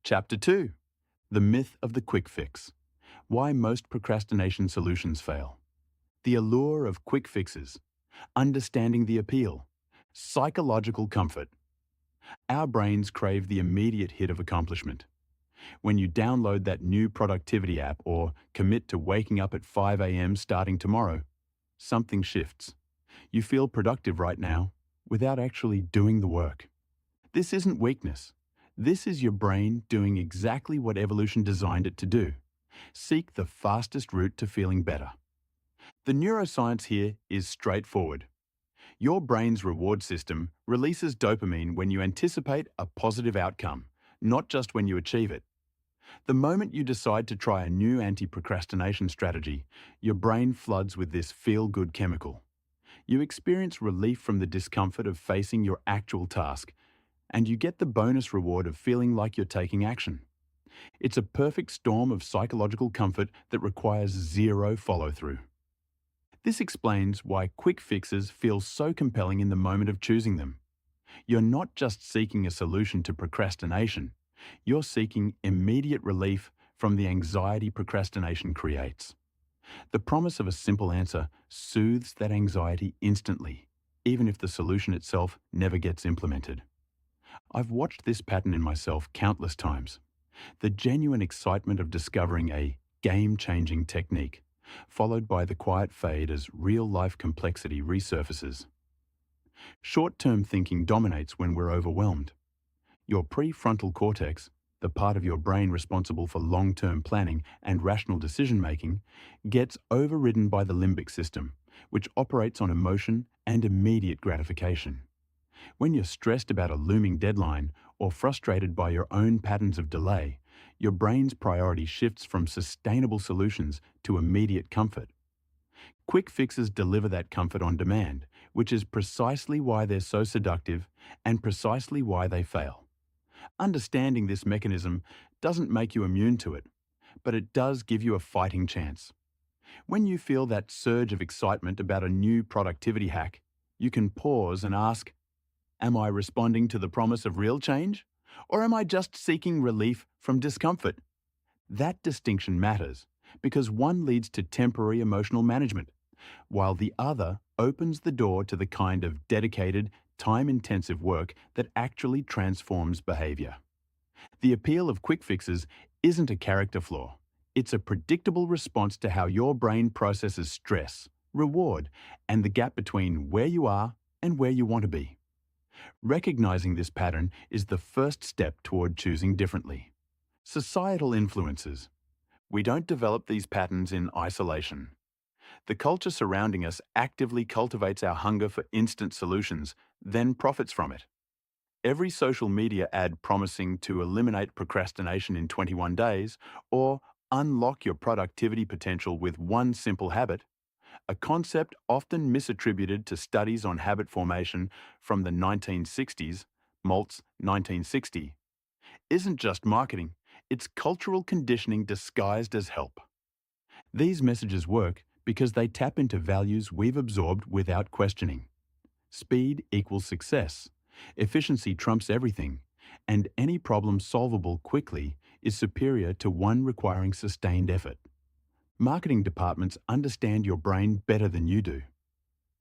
Chapter 2. The Myth of the Quick Fix. Why most procrastination solutions fail. The allure of quick fixes. Understanding the appeal. Psychological comfort. Our brains crave the immediate hit of accomplishment. When you download that new productivity app or commit to waking up at 5 a.m. starting tomorrow, something shifts. You feel productive right now without actually doing the work. This isn't weakness. This is your brain doing exactly what evolution designed it to do. Seek the fastest route to feeling better. The neuroscience here is straightforward. Your brain's reward system releases dopamine when you anticipate a positive outcome, not just when you achieve it. The moment you decide to try a new anti-procrastination strategy, your brain floods with this feel-good chemical. You experience relief from the discomfort of facing your actual task, and you get the bonus reward of feeling like you're taking action. It's a perfect storm of psychological comfort that requires zero follow-through. This explains why quick fixes feel so compelling in the moment of choosing them. You're not just seeking a solution to procrastination, you're seeking immediate relief from the anxiety procrastination creates. The promise of a simple answer soothes that anxiety instantly, even if the solution itself never gets implemented. I've watched this pattern in myself countless times. The genuine excitement of discovering a game-changing technique, followed by the quiet fade as real-life complexity resurfaces. Short-term thinking dominates when we're overwhelmed. Your prefrontal cortex, the part of your brain responsible for long-term planning and rational decision-making, gets overridden by the limbic system, which operates on emotion and immediate gratification. When you're stressed about a looming deadline or frustrated by your own patterns of delay, your brain's priority shifts from sustainable solutions to immediate comfort. Quick fixes deliver that comfort on demand, which is precisely why they're so seductive and precisely why they fail. Understanding this mechanism doesn't make you immune to it, but it does give you a fighting chance. When you feel that surge of excitement about a new productivity hack, you can pause and ask, am I responding to the promise of real change, or am I just seeking relief from discomfort? That distinction matters because one leads to temporary emotional management, while the other opens the door to the kind of dedicated, time-intensive work that actually transforms behavior. The appeal of quick fixes isn't a character flaw. It's a predictable response to how your brain processes stress, reward, and the gap between where you are and where you want to be. Recognizing this pattern is the first step toward choosing differently. Societal influences. We don't develop these patterns in isolation. The culture surrounding us actively cultivates our hunger for instant solutions, then profits from it. Every social media ad promising to eliminate procrastination in 21 days or unlock your productivity potential with one simple habit, a concept often misattributed to studies on habit formation from the 1960s, Maltz 1960, isn't just marketing, it's cultural conditioning disguised as help. These messages work because they tap into values we've absorbed without questioning. Speed equals success, efficiency trumps everything, and any problem solvable quickly is superior to one requiring sustained effort. Marketing departments understand your brain better than you do.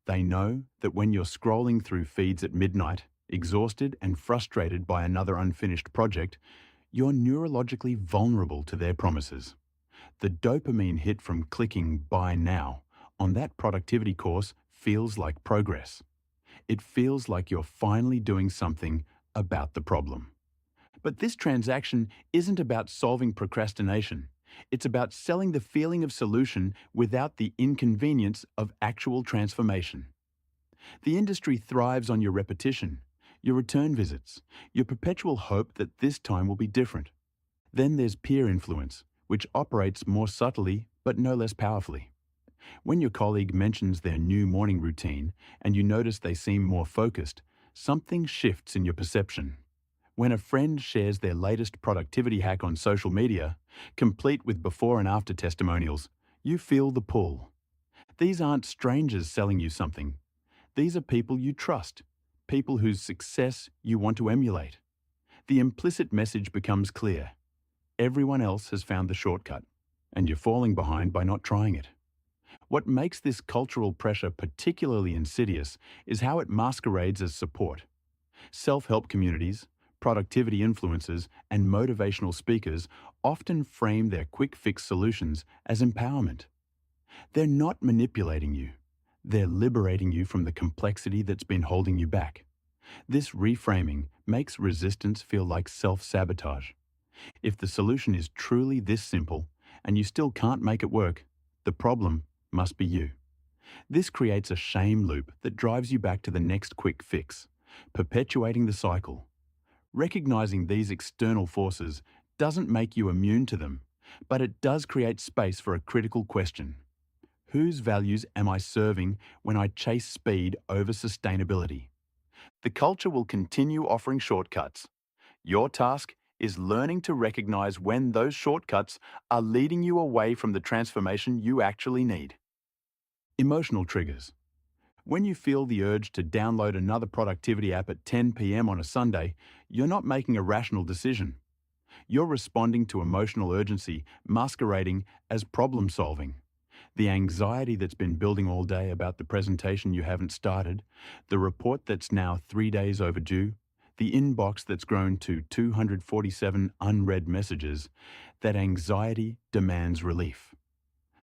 They know that when you're scrolling through feeds at midnight, exhausted and frustrated by another unfinished project, you're neurologically vulnerable to their promises. The dopamine hit from clicking "Buy Now" on that productivity course feels like progress. It feels like you're finally doing something about the problem. But this transaction isn't about solving procrastination. It's about selling the feeling of solution without the inconvenience of actual transformation. The industry thrives on your repetition, your return visits, your perpetual hope that this time will be different. Then there's peer influence, which operates more subtly but no less powerfully. When your colleague mentions their new morning routine and you notice they seem more focused, something shifts in your perception. When a friend shares their latest productivity hack on social media, complete with before and after testimonials, you feel the pull. These aren't strangers selling you something. These are people you trust, people whose success you want to emulate. The implicit message becomes clear. Everyone else has found the shortcut, and you're falling behind by not trying it. What makes this cultural pressure particularly insidious is how it masquerades as support. Self-help communities, productivity influencers, and motivational speakers often frame their quick-fix solutions as empowerment. They're not manipulating you. They're liberating you from the complexity that's been holding you back. This reframing makes resistance feel like self-sabotage. If the solution is truly this simple and you still can't make it work, the problem must be you. This creates a shame loop that drives you back to the next quick fix, perpetuating the cycle. Recognizing these external forces doesn't make you immune to them, but it does create space for a critical question. Whose values am I serving when I chase speed over sustainability? The culture will continue offering shortcuts. Your task is learning to recognize when those shortcuts are leading you away from the transformation you actually need. Emotional triggers. When you feel the urge to download another productivity app at 10 p.m. on a Sunday, you're not making a rational decision. You're responding to emotional urgency masquerading as problem solving. The anxiety that's been building all day about the presentation you haven't started, the report that's now 3 days overdue, the inbox that's grown to 247 unread messages, that anxiety demands relief.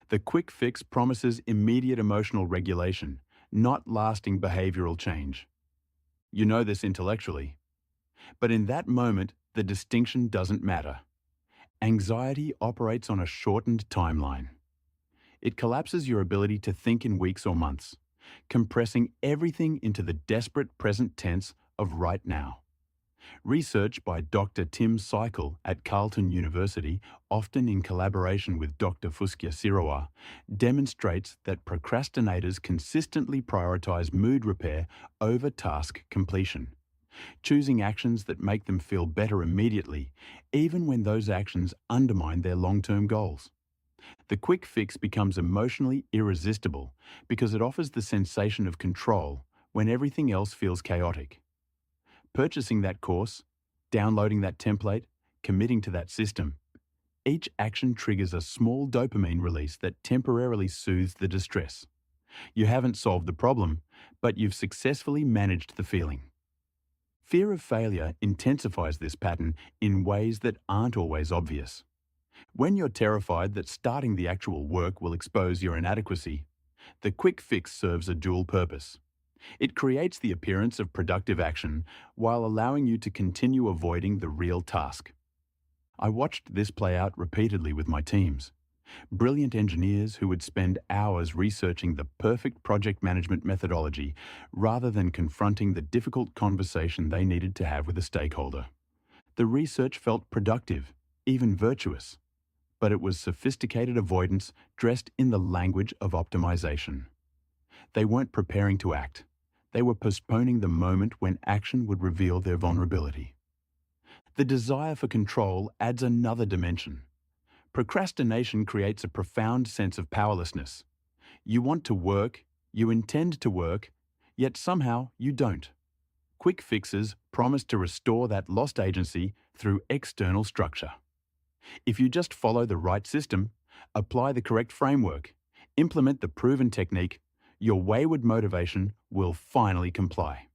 The quick fix promises immediate emotional regulation, not lasting behavioral change. You know this intellectually. But in that moment, the distinction doesn't matter. Anxiety operates on a shortened timeline. It collapses your ability to think in weeks or months, compressing everything into the desperate present tense of right now. Research by Dr. Deen Secco at Carleton University, often in collaboration with Dr. Fuskia Sirowa, demonstrates that procrastinators consistently prioritize mood repair over task completion, choosing actions that make them feel better immediately, even when those actions undermine their long-term goals. The quick fix becomes emotionally irresistible because it offers the sensation of control when everything else feels chaotic. Purchasing that course, downloading that template, committing to that system, each action triggers a small dopamine release that temporarily soothes the distress. You haven't solved the problem, but you've successfully managed the feeling. Fear of failure intensifies this pattern in ways that aren't always obvious. When you're terrified that starting the actual work will expose your inadequacy, the quick fix serves a dual purpose. It creates the appearance of productive action while allowing you to continue avoiding the real task. I watched this play out repeatedly with my teams. Brilliant engineers who would spend hours researching the perfect project management methodology rather than confronting the difficult conversation they needed to have with a stakeholder. The research felt productive, even virtuous, but it was sophisticated avoidance dressed in the language of optimization. They weren't preparing to act. They were postponing the moment when action would reveal their vulnerability. The desire for control adds another dimension. Procrastination creates a profound sense of powerlessness. You want to work, you intend to work, yet somehow you don't. Quick fixes promise to restore that lost agency through external structure. If you just follow the right system, apply the correct framework, implement the proven technique, your wayward motivation will finally comply.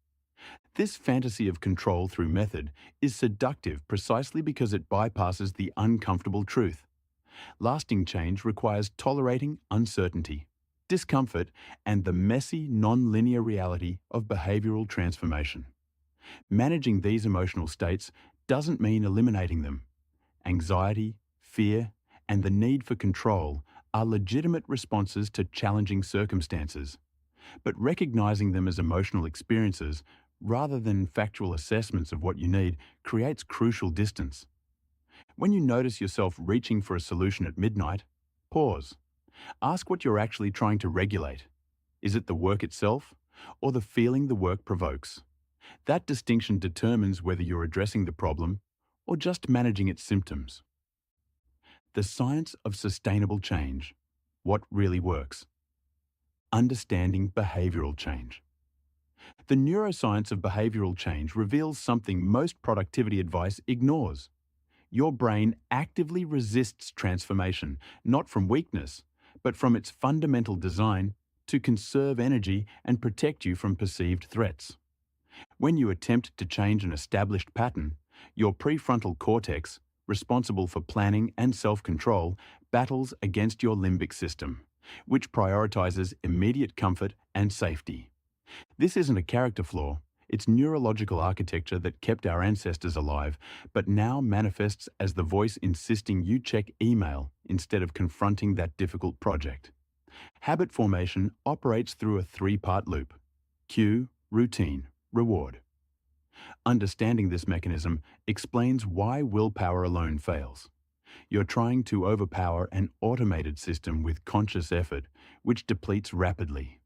This fantasy of control through method is seductive precisely because it bypasses the uncomfortable truth. Lasting change requires tolerating uncertainty, discomfort, and the messy, non-linear reality of behavioral transformation. Managing these emotional states doesn't mean eliminating them. Anxiety, fear, and the need for control are legitimate responses to challenging circumstances. But recognizing them as emotional experiences, rather than factual assessments of what you need, creates crucial distance. When you notice yourself reaching for a solution at midnight, pause. Ask what you're actually trying to regulate. Is it the work itself, or the feeling the work provokes? That distinction determines whether you're addressing the problem or just managing its symptoms. The science of sustainable change. What really works? Understanding behavioral change. The neuroscience of behavioral change reveals something most productivity advice ignores. Your brain actively resists transformation, not from weakness, but from its fundamental design to conserve energy and protect you from perceived threats. When you attempt to change an established pattern, your prefrontal cortex, responsible for planning and self-control, battles against your limbic system, which prioritizes immediate comfort and safety. This isn't a character flaw, it's neurological architecture that kept our ancestors alive, but now manifests as the voice insisting you check email instead of confronting that difficult project. Habit formation operates through a three-part loop: cue, routine, reward. Understanding this mechanism explains why willpower alone fails. You're trying to overpower an automated system with conscious effort, which depletes rapidly.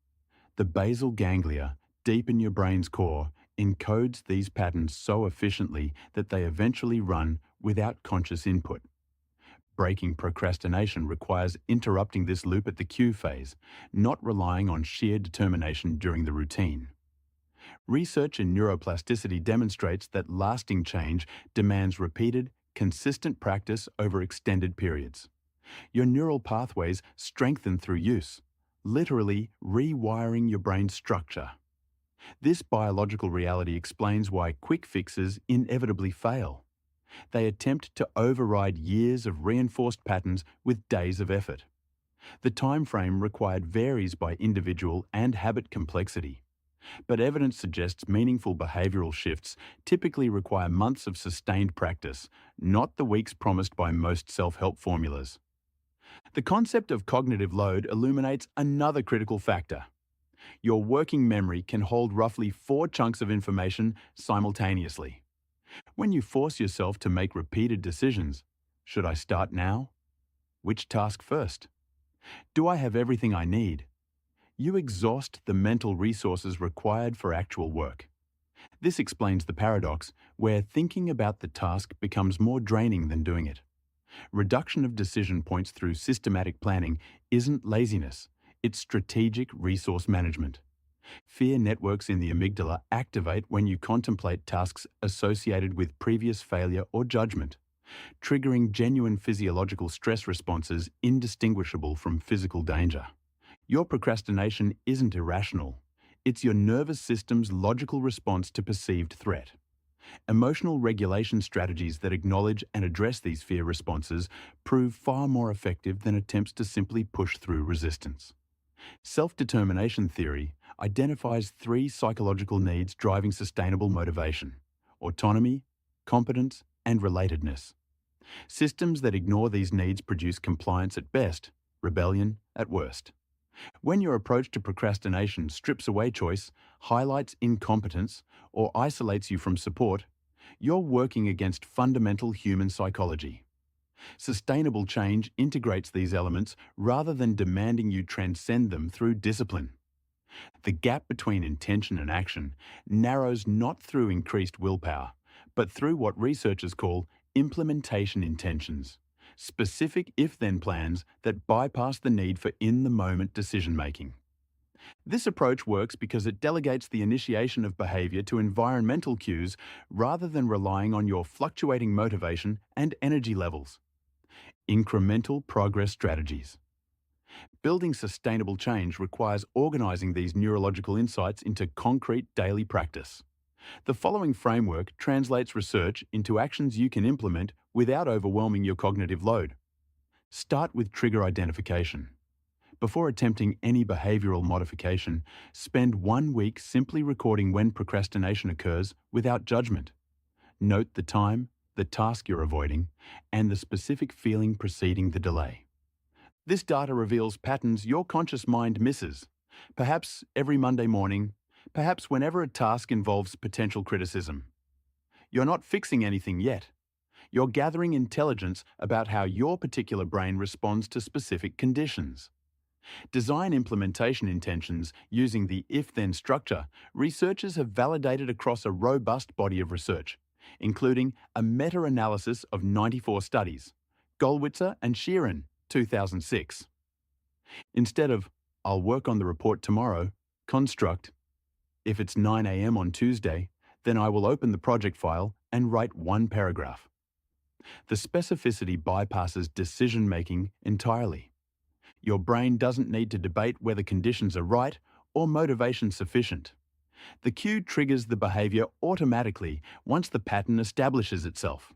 The basal ganglia, deep in your brain's core, encodes these patterns so efficiently that they eventually run without conscious input. Breaking procrastination requires interrupting this loop at the cue phase, not relying on sheer determination during the routine. Research in neuroplasticity demonstrates that lasting change demands repeated, consistent practice over extended periods. Your neural pathways strengthen through use, literally rewiring your brain's structure. This biological reality explains why quick fixes inevitably fail. They attempt to override years of reinforced patterns with days of effort. The time frame required varies by individual and habit complexity, but evidence suggests meaningful behavioral shifts typically require months of sustained practice, not the weeks promised by most self-help formulas. The concept of cognitive load illuminates another critical factor. Your working memory can hold roughly 4 chunks of information simultaneously. When you force yourself to make repeated decisions, should I start now? Which task first? Do I have everything I need? You exhaust the mental resources required for actual work. This explains the paradox where thinking about the task becomes more draining than doing it. Reduction of decision points through systematic planning isn't laziness, it's strategic resource management. Fear networks in the amygdala activate when you contemplate tasks associated with previous failure or judgment, triggering genuine physiological stress responses indistinguishable from physical danger. Your procrastination isn't irrational. It's your nervous system's logical response to perceived threat. Emotional regulation strategies that acknowledge and address these fear responses prove far more effective than attempts to simply push through resistance. Self-determination theory identifies 3 psychological needs driving sustainable motivation: autonomy, competence, and relatedness. Systems that ignore these needs produce compliance at best, rebellion at worst. When your approach to procrastination strips away choice, highlights incompetence, or isolates you from support, you're working against fundamental human psychology. Sustainable change integrates these elements rather than demanding you transcend them through discipline. The gap between intention and action narrows not through increased willpower, but through what researchers call implementation intentions, specific if-then plans that bypass the need for in-the-moment decision-making. This approach works because it delegates the initiation of behavior to environmental cues rather than relying on your fluctuating motivation and energy levels. Incremental progress strategies. Building sustainable change requires organizing these neurological insights into concrete daily practice. The following framework translates research into actions you can implement without overwhelming your cognitive load. Start with trigger identification. Before attempting any behavioral modification, spend 1 week simply recording when procrastination occurs without judgment. Note the time, the task you're avoiding, and the specific feeling preceding the delay. This data reveals patterns your conscious mind misses, perhaps every Monday morning, perhaps whenever a task involves potential criticism. You're not fixing anything yet. You're gathering intelligence about how your particular brain responds to specific conditions. Design implementation intentions using the if-then structure, researchers have validated across a robust body of research, including a meta-analysis of 94 studies, Gollwitzer and Sheeran, 2006. Instead of, "I'll work on the report tomorrow," construct, If it's 9 a.m. on Tuesday, then I will open the project file and write one paragraph. The specificity bypasses decision-making entirely. Your brain doesn't need to debate whether conditions are right or motivation sufficient. The cue triggers the behavior automatically once the pattern establishes itself.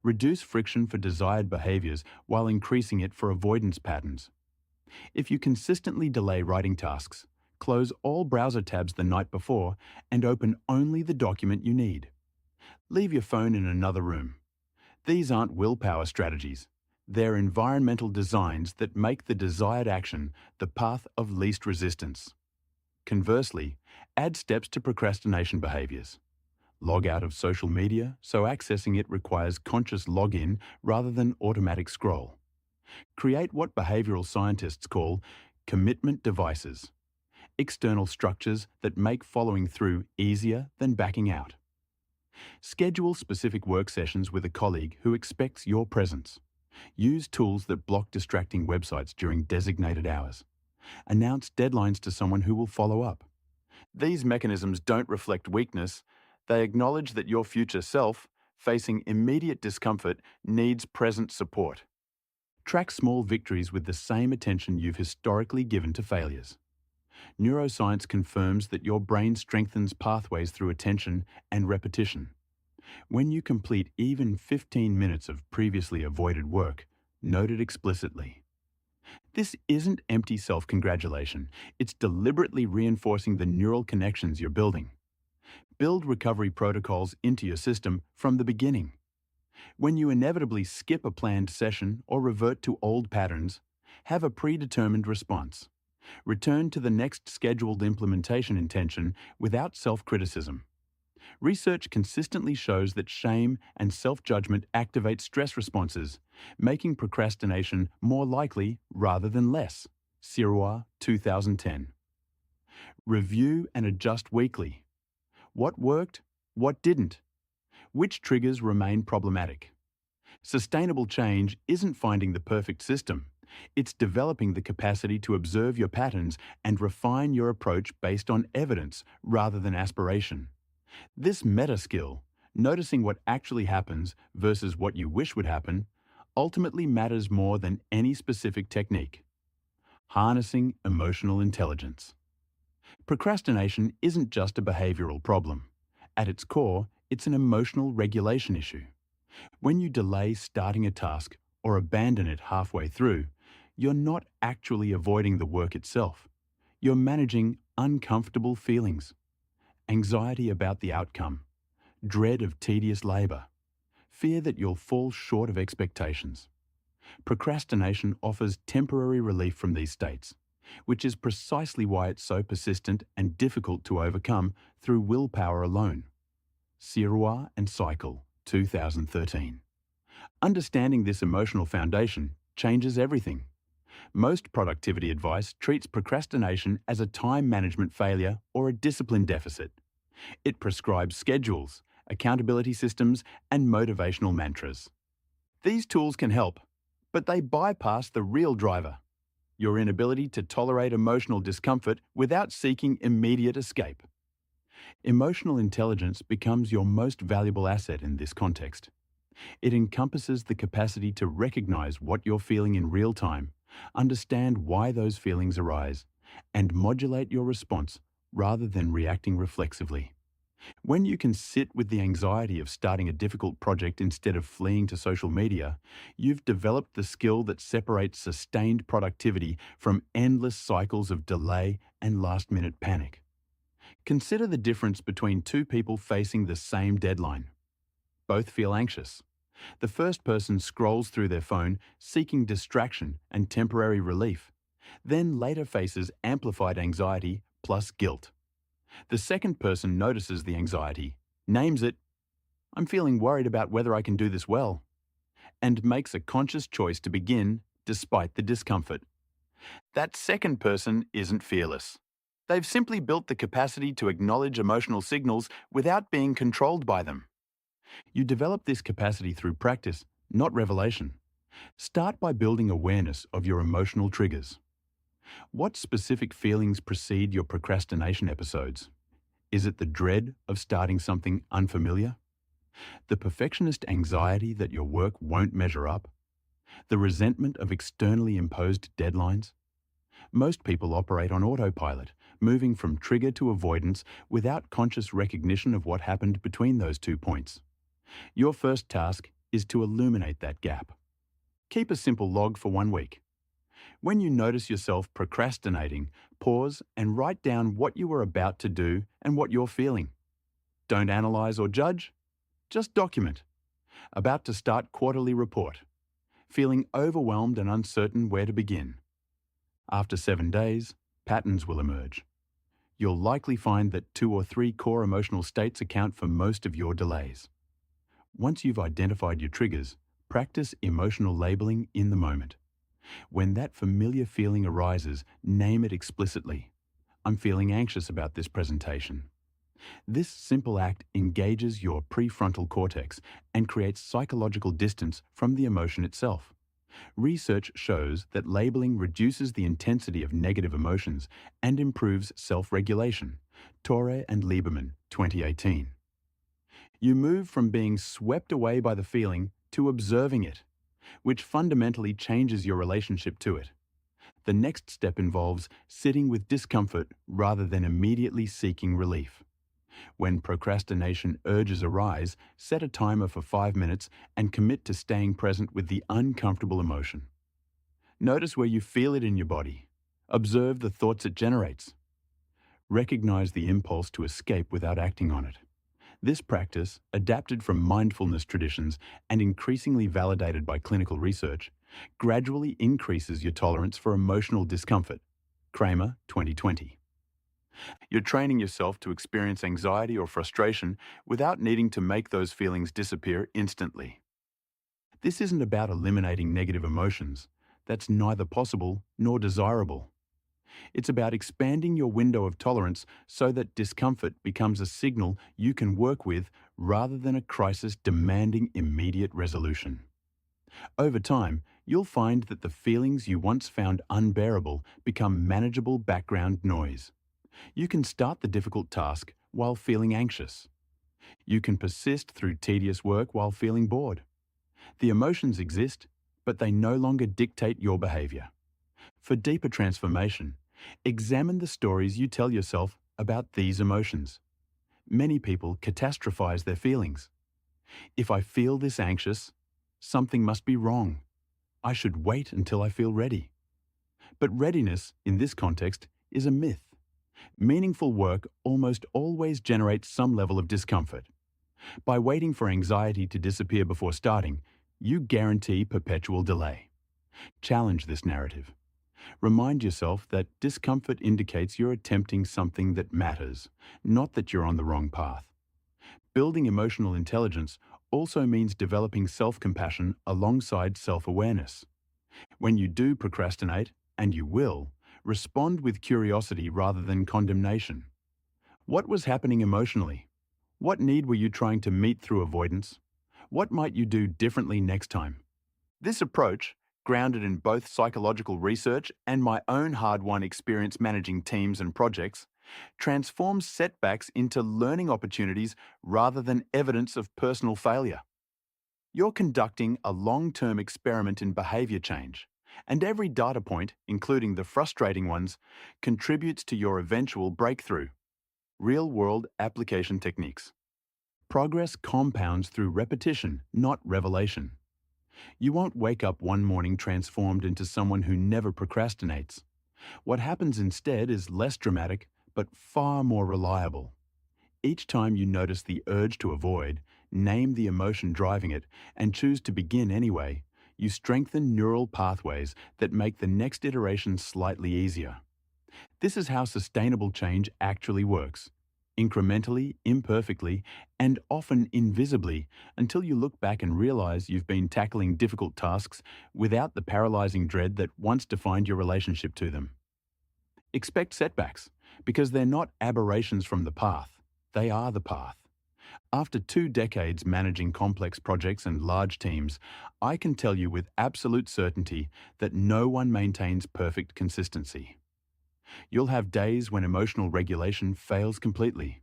Reduce friction for desired behaviors while increasing it for avoidance patterns. If you consistently delay writing tasks, close all browser tabs the night before and open only the document you need. Leave your phone in another room. These aren't willpower strategies. They're environmental designs that make the desired action the path of least resistance. Conversely, add steps to procrastination behaviors. Log out of social media so accessing it requires conscious login rather than automatic scroll. Create what behavioral scientists call commitment devices, external structures that make following through easier than backing out. Schedule specific work sessions with a colleague who expects your presence. Use tools that block distracting websites during designated hours. Announce deadlines to someone who will follow up. These mechanisms don't reflect weakness. They acknowledge that your future self, facing immediate discomfort, needs present support. Track small victories with the same attention you've historically given to failures. Neuroscience confirms that your brain strengthens pathways through attention and repetition. When you complete even 15 minutes of previously avoided work, note it explicitly. This isn't empty self-congratulation. It's deliberately reinforcing the neural connections you're building. Build recovery protocols into your system from the beginning. When you inevitably skip a planned session or revert to old patterns, have a predetermined response. Return to the next scheduled implementation intention without self-criticism. Research consistently shows that shame and self-judgment activate stress responses, making procrastination more likely rather than less. Sirois, 2010. Review and adjust weekly. What worked? What didn't? Which triggers remain problematic? Sustainable change isn't finding the perfect system. It's developing the capacity to observe your patterns and refine your approach based on evidence rather than aspiration. This meta skill, noticing what actually happens versus what you wish would happen, ultimately matters more than any specific technique. Harnessing emotional intelligence. Procrastination isn't just a behavioral problem. At its core, it's an emotional regulation issue. When you delay starting a task or abandon it halfway through, you're not actually avoiding the work itself. You're managing uncomfortable feelings. Anxiety about the outcome, dread of tedious labor, fear that you'll fall short of expectations. Procrastination offers temporary relief from these states, which is precisely why it's so persistent and difficult to overcome through willpower alone. Sirois and Cycle, 2013. Understanding this emotional foundation changes everything. Most productivity advice treats procrastination as a time management failure or a discipline deficit. It prescribes schedules, accountability systems, and motivational mantras. These tools can help, but they bypass the real driver, your inability to tolerate emotional discomfort without seeking immediate escape. Emotional intelligence becomes your most valuable asset in this context. It encompasses the capacity to recognize what you're feeling in real time, understand why those feelings arise, and modulate your response rather than reacting reflexively. When you can sit with the anxiety of starting a difficult project instead of fleeing to social media, you've developed the skill that separates sustained productivity from endless cycles of delay and last-minute panic. Consider the difference between two people facing the same deadline. Both feel anxious. The first person scrolls through their phone, seeking distraction and temporary relief, then later faces amplified anxiety plus guilt. The second person notices the anxiety, names it, "I'm feeling worried about whether I can do this well," and makes a conscious choice to begin despite the discomfort. That second person isn't fearless. They've simply built the capacity to acknowledge emotional signals without being controlled by them. You develop this capacity through practice, not revelation. Start by building awareness of your emotional triggers. What specific feelings precede your procrastination episodes? Is it the dread of starting something unfamiliar? The perfectionist anxiety that your work won't measure up? The resentment of externally imposed deadlines? Most people operate on autopilot, moving from trigger to avoidance without conscious recognition of what happened between those 2 points. Your first task is to illuminate that gap. Keep a simple log for 1 week. When you notice yourself procrastinating, pause and write down what you were about to do and what you're feeling. Don't analyze or judge, just document. About to start quarterly report. Feeling overwhelmed and uncertain where to begin. After 7 days, patterns will emerge. You'll likely find that 2 or 3 core emotional states account for most of your delays. Once you've identified your triggers, practice emotional labeling in the moment. When that familiar feeling arises, name it explicitly. I'm feeling anxious about this presentation. This simple act engages your prefrontal cortex and creates psychological distance from the emotion itself. Research shows that labeling reduces the intensity of negative emotions and improves self-regulation. Torre and Lieberman, 2018. You move from being swept away by the feeling to observing it, which fundamentally changes your relationship to it. The next step involves sitting with discomfort rather than immediately seeking relief. When procrastination urges arise, set a timer for 5 minutes and commit to staying present with the uncomfortable emotion. Notice where you feel it in your body. Observe the thoughts it generates. Recognize the impulse to escape without acting on it. This practice, adapted from mindfulness traditions and increasingly validated by clinical research, gradually increases your tolerance for emotional discomfort. Kramer, 2020. You're training yourself to experience anxiety or frustration without needing to make those feelings disappear instantly. This isn't about eliminating negative emotions. That's neither possible nor desirable. It's about expanding your window of tolerance so that discomfort becomes a signal you can work with rather than a crisis demanding immediate resolution. Over time, you'll find that the feelings you once found unbearable become manageable background noise. You can start the difficult task while feeling anxious. You can persist through tedious work while feeling bored. The emotions exist, but they no longer dictate your behavior. For deeper transformation, examine the stories you tell yourself about these emotions. Many people catastrophize their feelings. If I feel this anxious, something must be wrong. I should wait until I feel ready. But readiness, in this context, is a myth. Meaningful work almost always generates some level of discomfort. By waiting for anxiety to disappear before starting, you guarantee perpetual delay. Challenge this narrative. Remind yourself that discomfort indicates you're attempting something that matters, not that you're on the wrong path. Building emotional intelligence also means developing self-compassion alongside self-awareness. When you do procrastinate, and you will, respond with curiosity rather than condemnation. What was happening emotionally? What need were you trying to meet through avoidance? What might you do differently next time? This approach, grounded in both psychological research and my own hard-won experience managing teams and projects, transforms setbacks into learning opportunities rather than evidence of personal failure. You're conducting a long-term experiment in behavior change, and every data point, including the frustrating ones, contributes to your eventual breakthrough. Real-world application techniques. Progress compounds through repetition, not revelation. You won't wake up one morning transformed into someone who never procrastinates. What happens instead is less dramatic, but far more reliable. Each time you notice the urge to avoid, name the emotion driving it, and choose to begin anyway, you strengthen neural pathways that make the next iteration slightly easier. This is how sustainable change actually works. Incrementally, imperfectly, and often invisibly, until you look back and realize you've been tackling difficult tasks without the paralyzing dread that once defined your relationship to them. Expect setbacks, because they're not aberrations from the path. They are the path. After 2 decades managing complex projects and large teams, I can tell you with absolute certainty that no one maintains perfect consistency. You'll have days when emotional regulation fails completely.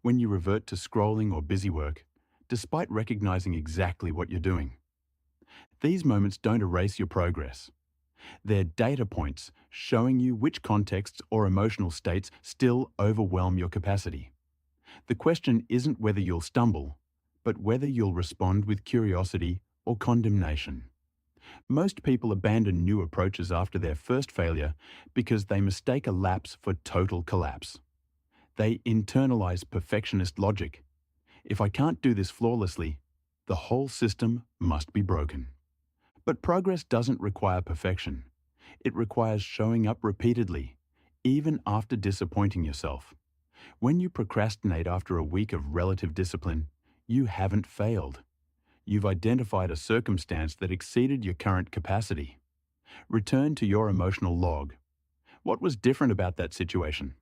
when you revert to scrolling or busy work, despite recognizing exactly what you're doing. These moments don't erase your progress. They're data points showing you which contexts or emotional states still overwhelm your capacity. The question isn't whether you'll stumble, but whether you'll respond with curiosity or condemnation. Most people abandon new approaches after their first failure because they mistake a lapse for total collapse. They internalize perfectionist logic. If I can't do this flawlessly, the whole system must be broken. But progress doesn't require perfection. It requires showing up repeatedly, even after disappointing yourself. When you procrastinate after a week of relative discipline, you haven't failed. You've identified a circumstance that exceeded your current capacity. Return to your emotional log. What was different about that situation?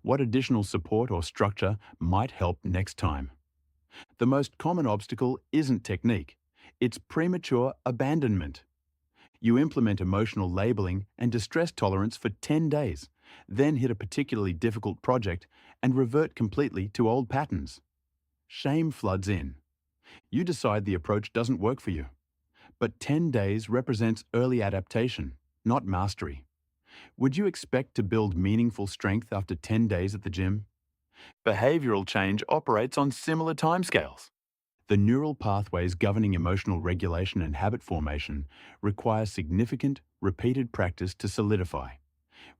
What additional support or structure might help next time? The most common obstacle isn't technique. It's premature abandonment. You implement emotional labeling and distress tolerance for 10 days, then hit a particularly difficult project and revert completely to old patterns. Shame floods in. You decide the approach doesn't work for you. But 10 days represents early adaptation, not mastery. Would you expect to build meaningful strength after 10 days at the gym? Behavioral change operates on similar timescales. The neural pathways governing emotional regulation and habit formation require significant, repeated practice to solidify,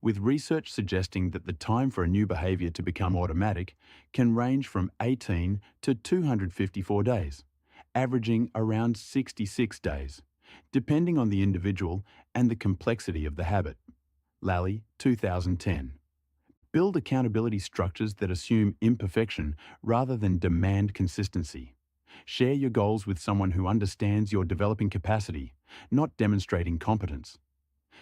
with research suggesting that the time for a new behavior to become automatic can range from 18 to 254 days, averaging around 66 days, depending on the individual and the complexity of the habit. Lally, 2010. Build accountability structures that assume imperfection rather than demand consistency. Share your goals with someone who understands your developing capacity, not demonstrating competence.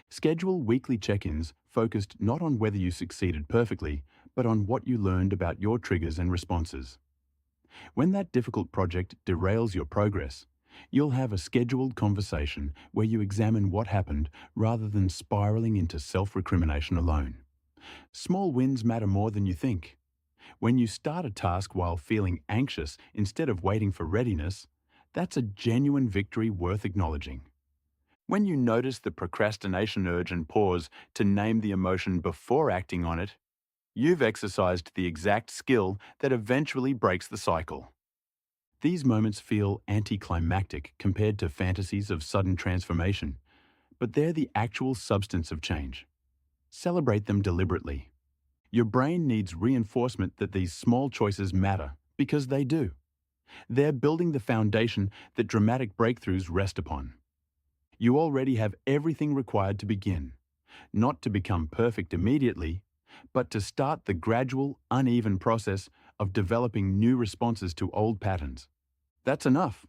Schedule weekly check-ins focused not on whether you succeeded perfectly, but on what you learned about your triggers and responses. When that difficult project derails your progress, you'll have a scheduled conversation where you examine what happened rather than spiraling into self-recrimination alone. Small wins matter more than you think. When you start a task while feeling anxious instead of waiting for readiness, that's a genuine victory worth acknowledging. When you notice the procrastination urge and pause to name the emotion before acting on it, you've exercised the exact skill that eventually breaks the cycle. These moments feel anticlimactic compared to fantasies of sudden transformation, but they're the actual substance of change. Celebrate them deliberately. Your brain needs reinforcement that these small choices matter, because they do. They're building the foundation that dramatic breakthroughs rest upon. You already have everything required to begin, not to become perfect immediately, but to start the gradual, uneven process of developing new responses to old patterns. That's enough.